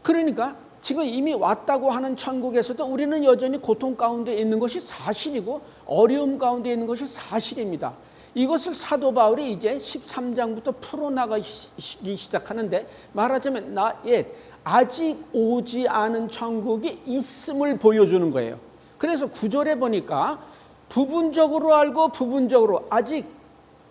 그러니까 지금 이미 왔다고 하는 천국에서도 우리는 여전히 고통 가운데 있는 것이 사실이고 어려움 가운데 있는 것이 사실입니다. 이것을 사도 바울이 이제 13장부터 풀어나가기 시작하는데, 말하자면 아직 오지 않은 천국이 있음을 보여주는 거예요. 그래서 9절에 보니까 부분적으로 알고 부분적으로 아직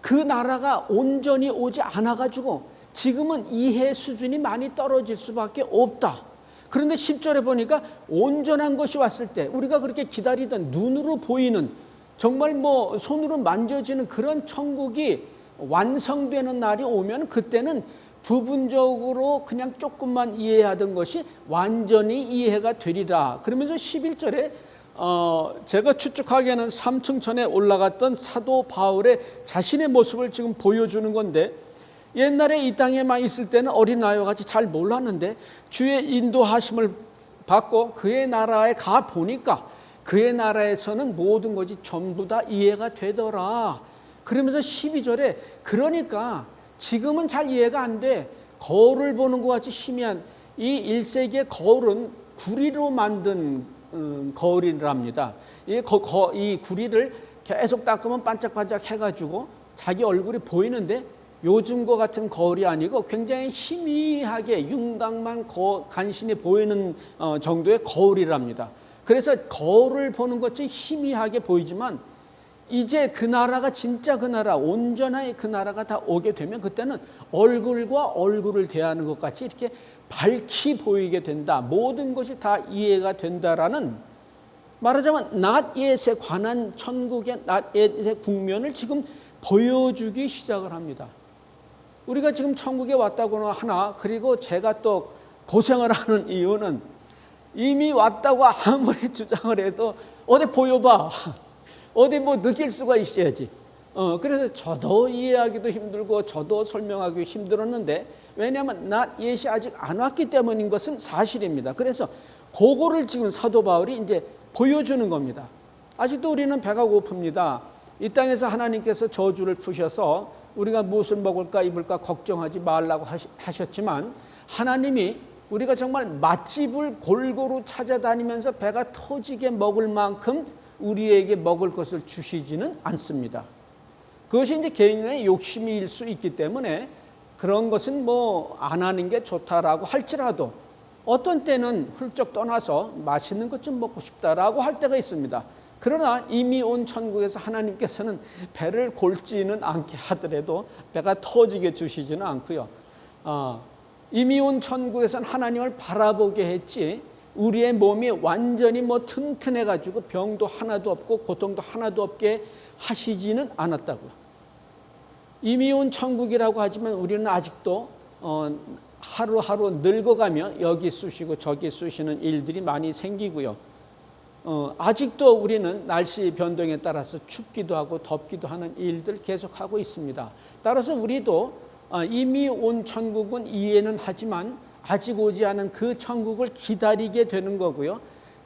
그 나라가 온전히 오지 않아가지고 지금은 이해 수준이 많이 떨어질 수밖에 없다. 그런데 10절에 보니까 온전한 것이 왔을 때 우리가 그렇게 기다리던 눈으로 보이는, 정말 뭐 손으로 만져지는 그런 천국이 완성되는 날이 오면 그때는 부분적으로 그냥 조금만 이해하던 것이 완전히 이해가 되리라. 그러면서 11절에 제가 추측하기에는 3층천에 올라갔던 사도 바울의 자신의 모습을 지금 보여주는 건데, 옛날에 이 땅에만 있을 때는 어린아이와 같이 잘 몰랐는데 주의 인도하심을 받고 그의 나라에 가 보니까 그의 나라에서는 모든 것이 전부 다 이해가 되더라. 그러면서 12절에 그러니까 지금은 잘 이해가 안 돼. 거울을 보는 것 같이 희미한 이 1세기의 거울은 구리로 만든 거울이랍니다. 이 구리를 계속 닦으면 반짝반짝 해가지고 자기 얼굴이 보이는데, 요즘과 같은 거울이 아니고 굉장히 희미하게 윤곽만 간신히 보이는 정도의 거울이랍니다. 그래서 거울을 보는 것처럼 희미하게 보이지만 이제 그 나라가 진짜 그 나라, 온전한 그 나라가 다 오게 되면 그때는 얼굴과 얼굴을 대하는 것 같이 이렇게 밝히 보이게 된다. 모든 것이 다 이해가 된다라는, 말하자면 낫예에 관한 천국의 낫예의 국면을 지금 보여주기 시작을 합니다. 우리가 지금 천국에 왔다고는 하나, 그리고 제가 또 고생을 하는 이유는 이미 왔다고 아무리 주장을 해도 어디 보여봐. 어디 뭐 느낄 수가 있어야지. 그래서 저도 이해하기도 힘들고 저도 설명하기 힘들었는데, 왜냐하면 낫예이 아직 안 왔기 때문인 것은 사실입니다. 그래서 그거를 지금 사도 바울이 이제 보여주는 겁니다. 아직도 우리는 배가 고픕니다. 이 땅에서 하나님께서 저주를 푸셔서 우리가 무엇을 먹을까 입을까 걱정하지 말라고 하셨지만, 하나님이 우리가 정말 맛집을 골고루 찾아다니면서 배가 터지게 먹을 만큼 우리에게 먹을 것을 주시지는 않습니다. 그것이 이제 개인의 욕심일 수 있기 때문에 그런 것은 뭐 안 하는 게 좋다라고 할지라도 어떤 때는 훌쩍 떠나서 맛있는 것 좀 먹고 싶다라고 할 때가 있습니다. 그러나 이미 온 천국에서 하나님께서는 배를 골지는 않게 하더라도 배가 터지게 주시지는 않고요. 이미 온 천국에서는 하나님을 바라보게 했지 우리의 몸이 완전히 뭐 튼튼해가지고 병도 하나도 없고 고통도 하나도 없게 하시지는 않았다고요. 이미 온 천국이라고 하지만 우리는 아직도 하루하루 늙어가며 여기 쑤시고 저기 쑤시는 일들이 많이 생기고요. 아직도 우리는 날씨 변동에 따라서 춥기도 하고 덥기도 하는 일들 계속하고 있습니다. 따라서 우리도 이미 온 천국은 이해는 하지만 아직 오지 않은 그 천국을 기다리게 되는 거고요.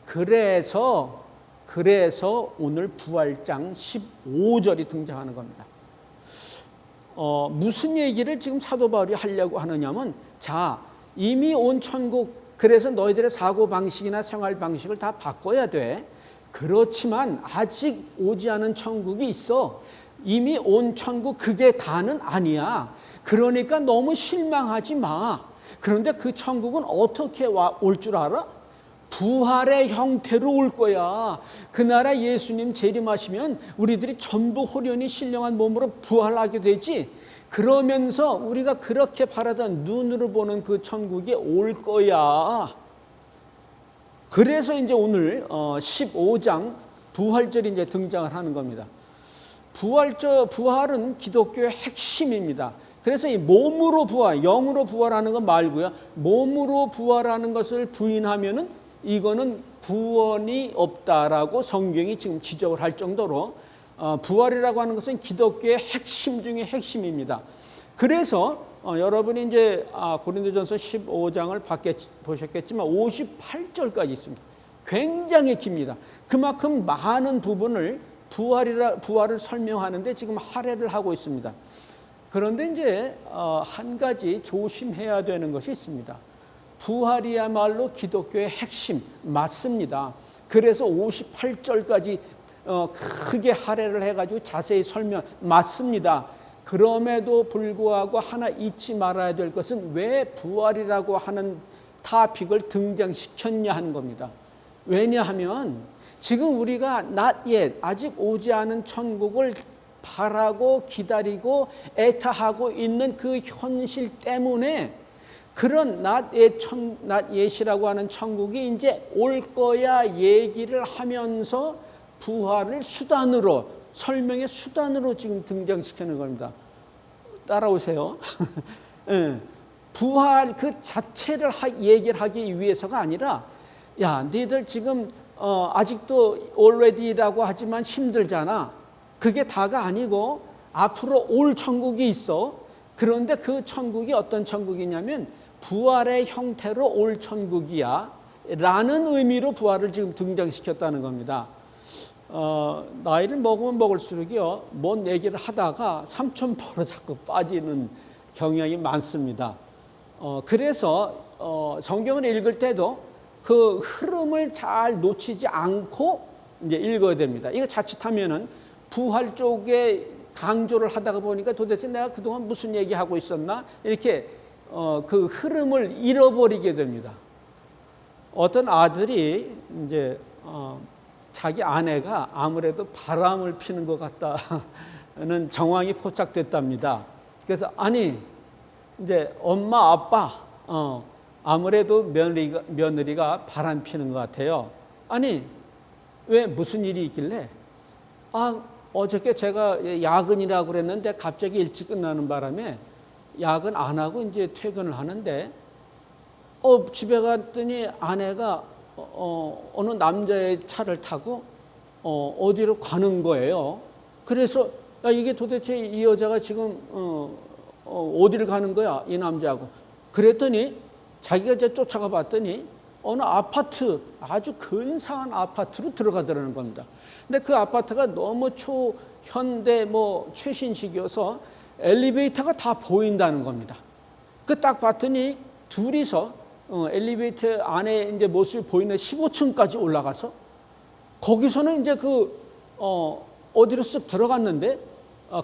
그래서 오늘 부활장 15절이 등장하는 겁니다. 무슨 얘기를 지금 사도 바울이 하려고 하느냐면, 자, 이미 온 천국, 그래서 너희들의 사고방식이나 생활방식을 다 바꿔야 돼. 그렇지만 아직 오지 않은 천국이 있어. 이미 온 천국 그게 다는 아니야. 그러니까 너무 실망하지 마. 그런데 그 천국은 어떻게 올 줄 알아? 부활의 형태로 올 거야. 그 나라 예수님 재림하시면 우리들이 전부 호련히 신령한 몸으로 부활하게 되지. 그러면서 우리가 그렇게 바라던 눈으로 보는 그 천국이 올 거야. 그래서 이제 오늘 15장 부활절이 이제 등장을 하는 겁니다. 부활은 기독교의 핵심입니다. 그래서 이 몸으로 부활, 영으로 부활하는 거 말고요. 몸으로 부활하는 것을 부인하면은 이거는 구원이 없다라고 성경이 지금 지적을 할 정도로 부활이라고 하는 것은 기독교의 핵심 중에 핵심입니다. 그래서 여러분이 이제 고린도전서 15장을 보셨겠지만 58절까지 있습니다. 굉장히 깁니다. 그만큼 많은 부분을 부활을 설명하는데 지금 할애를 하고 있습니다. 그런데 이제 한 가지 조심해야 되는 것이 있습니다. 부활이야말로 기독교의 핵심 맞습니다. 그래서 58절까지 크게 할애를 해가지고 자세히 설명 맞습니다. 그럼에도 불구하고 하나 잊지 말아야 될 것은 왜 부활이라고 하는 타픽을 등장시켰냐 하는 겁니다. 왜냐하면 지금 우리가 not yet, 아직 오지 않은 천국을 바라고 기다리고 애타하고 있는 그 현실 때문에 그런 not yet이라고 하는 천국이 이제 올 거야 얘기를 하면서 부활을 수단으로, 설명의 수단으로 지금 등장시키는 겁니다. 따라오세요. 부활 그 자체를 얘기를 하기 위해서가 아니라, 야, 너희들 지금 아직도 already라고 하지만 힘들잖아. 그게 다가 아니고 앞으로 올 천국이 있어. 그런데 그 천국이 어떤 천국이냐면 부활의 형태로 올 천국이야 라는 의미로 부활을 지금 등장시켰다는 겁니다. 나이를 먹으면 먹을수록요, 뭔 얘기를 하다가 삼천포로 자꾸 빠지는 경향이 많습니다. 그래서 성경을 읽을 때도 그 흐름을 잘 놓치지 않고 이제 읽어야 됩니다. 이거 자칫하면은 부활 쪽에 강조를 하다가 보니까 도대체 내가 그동안 무슨 얘기하고 있었나? 이렇게 그 흐름을 잃어버리게 됩니다. 어떤 아들이 이제 자기 아내가 아무래도 바람을 피는 것 같다는 정황이 포착됐답니다. 그래서 아니 이제 엄마 아빠 아무래도 며느리가 바람 피는 것 같아요. 아니 왜 무슨 일이 있길래? 어저께 제가 야근이라고 그랬는데 갑자기 일찍 끝나는 바람에 야근 안 하고 이제 퇴근을 하는데 집에 갔더니 아내가 어느 남자의 차를 타고 어디로 가는 거예요. 그래서 이게 도대체 이 여자가 지금 어디를 가는 거야 이 남자하고. 그랬더니 자기가 이제 쫓아가 봤더니 어느 아파트, 아주 근사한 아파트로 들어가더라는 겁니다. 근데 그 아파트가 너무 초현대 최신식이어서 엘리베이터가 다 보인다는 겁니다. 그 딱 봤더니 둘이서 엘리베이터 안에 이제 모습이 보이는 15층까지 올라가서 거기서는 이제 어디로 쓱 들어갔는데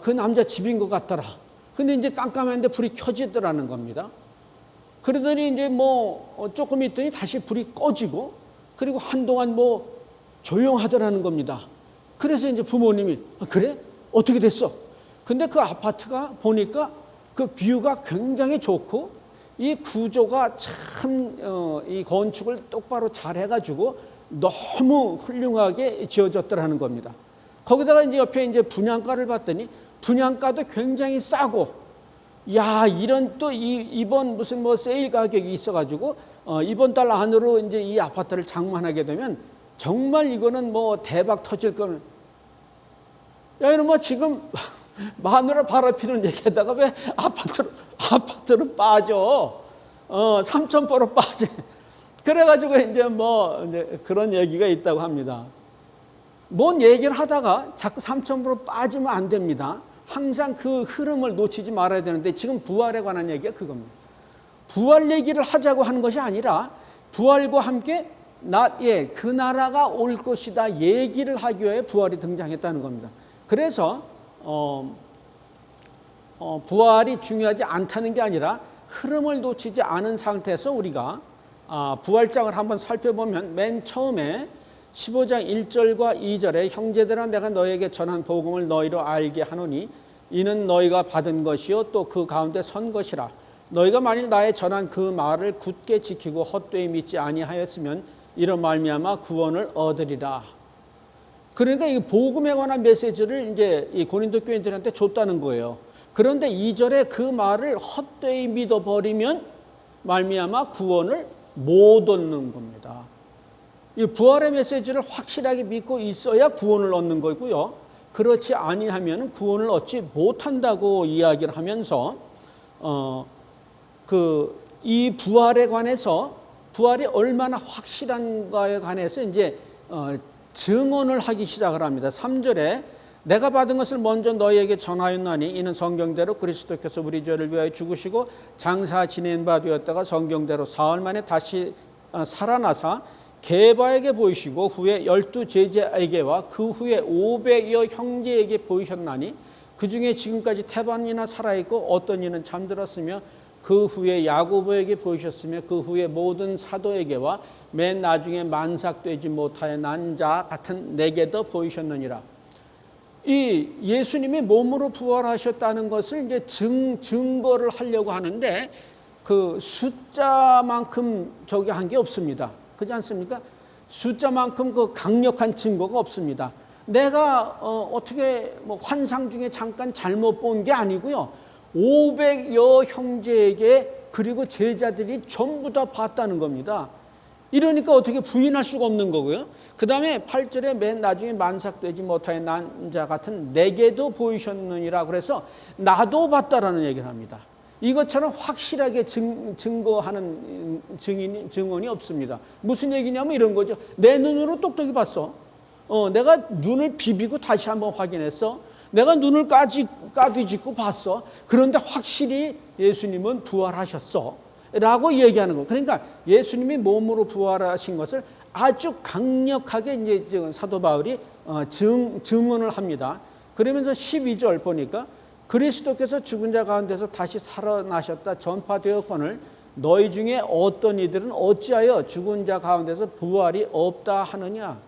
그 남자 집인 것 같더라. 근데 이제 깜깜한데 불이 켜지더라는 겁니다. 그러더니 이제 조금 있더니 다시 불이 꺼지고 그리고 한동안 조용하더라는 겁니다. 그래서 이제 부모님이 그래? 어떻게 됐어? 근데 그 아파트가 보니까 그 뷰가 굉장히 좋고 이 구조가 참 이 건축을 똑바로 잘 해가지고 너무 훌륭하게 지어졌더라는 겁니다. 거기다가 이제 옆에 이제 분양가를 봤더니 분양가도 굉장히 싸고 야, 이런 또 이번 무슨 세일 가격이 있어가지고 이번 달 안으로 이제 이 아파트를 장만하게 되면 정말 이거는 대박 터질 거면 야, 이놈아 지금 마누라 바람피는 얘기하다가 왜 아파트로 빠져? 삼천포로 빠져. 그래가지고 이제 이제 그런 얘기가 있다고 합니다. 뭔 얘기를 하다가 자꾸 삼천포로 빠지면 안 됩니다. 항상 그 흐름을 놓치지 말아야 되는데 지금 부활에 관한 얘기가 그겁니다. 부활 얘기를 하자고 하는 것이 아니라 부활과 함께 그 나라가 올 것이다 얘기를 하기 위해 부활이 등장했다는 겁니다. 그래서 부활이 중요하지 않다는 게 아니라 흐름을 놓치지 않은 상태에서 우리가 부활장을 한번 살펴보면 맨 처음에 15장 1절과 2절에 형제들아 내가 너에게 전한 복음을 너희로 알게 하노니 이는 너희가 받은 것이요 또 그 가운데 선 것이라 너희가 만일 나의 전한 그 말을 굳게 지키고 헛되이 믿지 아니하였으면 이런 말미암아 구원을 얻으리라. 그러니까 이 복음에 관한 메시지를 이제 이 고린도 교인들한테 줬다는 거예요. 그런데 2절에 그 말을 헛되이 믿어버리면 말미암아 구원을 못 얻는 겁니다. 이 부활의 메시지를 확실하게 믿고 있어야 구원을 얻는 거고요. 그렇지 아니하면 구원을 얻지 못한다고 이야기를 하면서 이 부활에 관해서 부활이 얼마나 확실한가에 관해서 이제 증언을 하기 시작을 합니다. 3절에 내가 받은 것을 먼저 너희에게 전하였나니 이는 성경대로 그리스도께서 우리 죄를 위하여 죽으시고 장사 지낸 바 되었다가 성경대로 사흘 만에 다시 살아나사 게바에게 보이시고 후에 12 제자에게와 그 후에 500여 형제에게 보이셨나니 그 중에 지금까지 태반이나 살아있고 어떤 이는 잠들었으며 그 후에 야고보에게 보이셨으며 그 후에 모든 사도에게와 맨 나중에 만삭되지 못하여 난 자 같은 내게도 보이셨느니라. 이 예수님이 몸으로 부활하셨다는 것을 이제 증거를 하려고 하는데 그 숫자만큼 저기 한 게 없습니다. 그렇지 않습니까? 숫자만큼 그 강력한 증거가 없습니다. 내가 어떻게 뭐 환상 중에 잠깐 잘못 본 게 아니고요. 500여 형제에게 그리고 제자들이 전부 다 봤다는 겁니다. 이러니까 어떻게 부인할 수가 없는 거고요. 그 다음에 8절에 맨 나중에 만삭되지 못하여 난 자 같은 내게도 보이셨느니라. 그래서 나도 봤다라는 얘기를 합니다. 이것처럼 확실하게 증거하는 증언이 없습니다. 무슨 얘기냐면 이런 거죠. 내 눈으로 똑똑히 봤어. 내가 눈을 비비고 다시 한번 확인했어. 내가 눈을 까뒤집고 봤어. 그런데 확실히 예수님은 부활하셨어. 라고 얘기하는 거. 그러니까 예수님이 몸으로 부활하신 것을 아주 강력하게 이제 사도 바울이 증언을 합니다. 그러면서 12절 보니까 그리스도께서 죽은 자 가운데서 다시 살아나셨다 전파되었거늘 너희 중에 어떤 이들은 어찌하여 죽은 자 가운데서 부활이 없다 하느냐.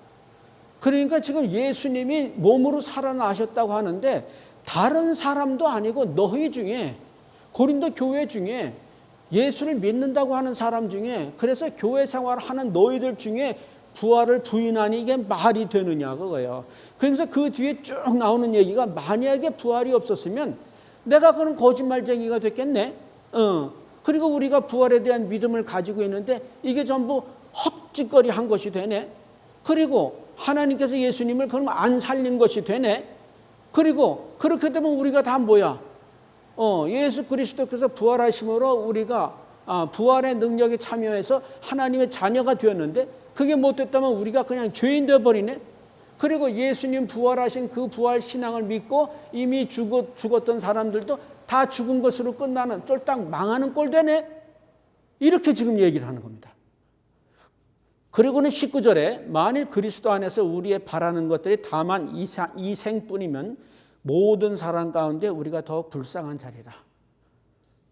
그러니까 지금 예수님이 몸으로 살아나셨다고 하는데 다른 사람도 아니고 너희 중에 고린도 교회 중에 예수를 믿는다고 하는 사람 중에 그래서 교회 생활하는 너희들 중에 부활을 부인하니 이게 말이 되느냐 그거예요. 그러면서 그 뒤에 쭉 나오는 얘기가 만약에 부활이 없었으면 내가 그런 거짓말쟁이가 됐겠네. 그리고 우리가 부활에 대한 믿음을 가지고 있는데 이게 전부 헛짓거리 한 것이 되네. 그리고 하나님께서 예수님을 그럼 안 살린 것이 되네. 그리고 그렇게 되면 우리가 다 뭐야? 예수 그리스도께서 부활하심으로 우리가 부활의 능력에 참여해서 하나님의 자녀가 되었는데 그게 못됐다면 우리가 그냥 죄인 되어버리네. 그리고 예수님 부활하신 그 부활 신앙을 믿고 이미 죽었던 사람들도 다 죽은 것으로 끝나는 쫄딱 망하는 꼴 되네. 이렇게 지금 얘기를 하는 겁니다. 그리고는 19절에 만일 그리스도 안에서 우리의 바라는 것들이 다만 이 생뿐이면 모든 사람 가운데 우리가 더 불쌍한 자리라.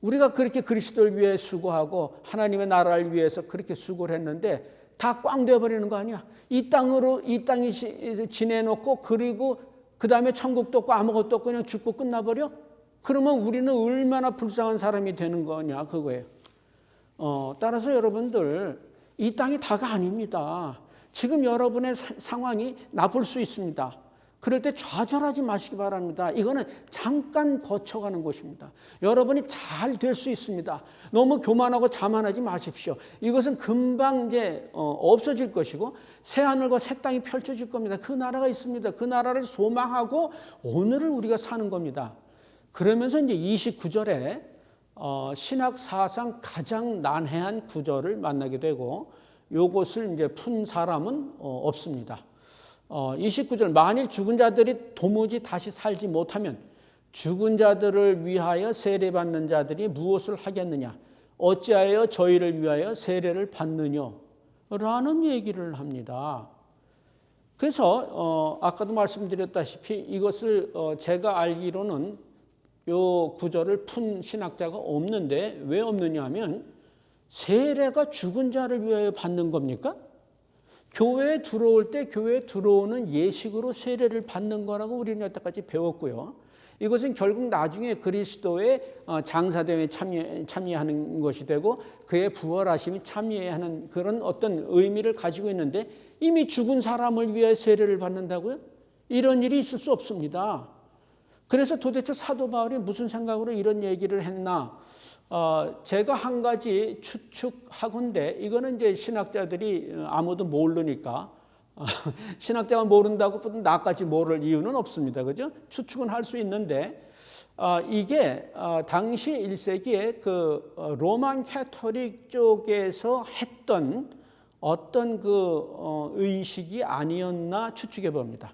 우리가 그렇게 그리스도를 위해 수고하고 하나님의 나라를 위해서 그렇게 수고를 했는데 다 꽝 되어버리는 거 아니야. 이 땅이 지내놓고 그리고 그 다음에 천국도 없고 아무것도 없고 그냥 죽고 끝나버려? 그러면 우리는 얼마나 불쌍한 사람이 되는 거냐 그거예요. 따라서 여러분들 이 땅이 다가 아닙니다. 지금 여러분의 상황이 나쁠 수 있습니다. 그럴 때 좌절하지 마시기 바랍니다. 이거는 잠깐 거쳐가는 것입니다. 여러분이 잘 될 수 있습니다. 너무 교만하고 자만하지 마십시오. 이것은 금방 이제 없어질 것이고 새하늘과 새 땅이 펼쳐질 겁니다. 그 나라가 있습니다. 그 나라를 소망하고 오늘을 우리가 사는 겁니다. 그러면서 이제 29절에 신학 사상 가장 난해한 구절을 만나게 되고 이것을 이제 푼 사람은 없습니다. 29절 만일 죽은 자들이 도무지 다시 살지 못하면 죽은 자들을 위하여 세례받는 자들이 무엇을 하겠느냐 어찌하여 저희를 위하여 세례를 받느냐 라는 얘기를 합니다. 그래서 아까도 말씀드렸다시피 이것을 제가 알기로는 이 구절을 푼 신학자가 없는데 왜 없느냐 하면 세례가 죽은 자를 위하여 받는 겁니까? 교회에 들어올 때 교회에 들어오는 예식으로 세례를 받는 거라고 우리는 여태까지 배웠고요. 이것은 결국 나중에 그리스도의 장사됨에 참여하는 것이 되고 그의 부활하심이 참여하는 그런 어떤 의미를 가지고 있는데 이미 죽은 사람을 위해 세례를 받는다고요? 이런 일이 있을 수 없습니다. 그래서 도대체 사도 바울이 무슨 생각으로 이런 얘기를 했나? 제가 한 가지 추측하건대 이거는 이제 신학자들이 아무도 모르니까 신학자가 모른다고 나까지 모를 이유는 없습니다. 그죠? 추측은 할 수 있는데 이게 당시 1세기에 그 로만 캐토릭 쪽에서 했던 어떤 그 의식이 아니었나 추측해 봅니다.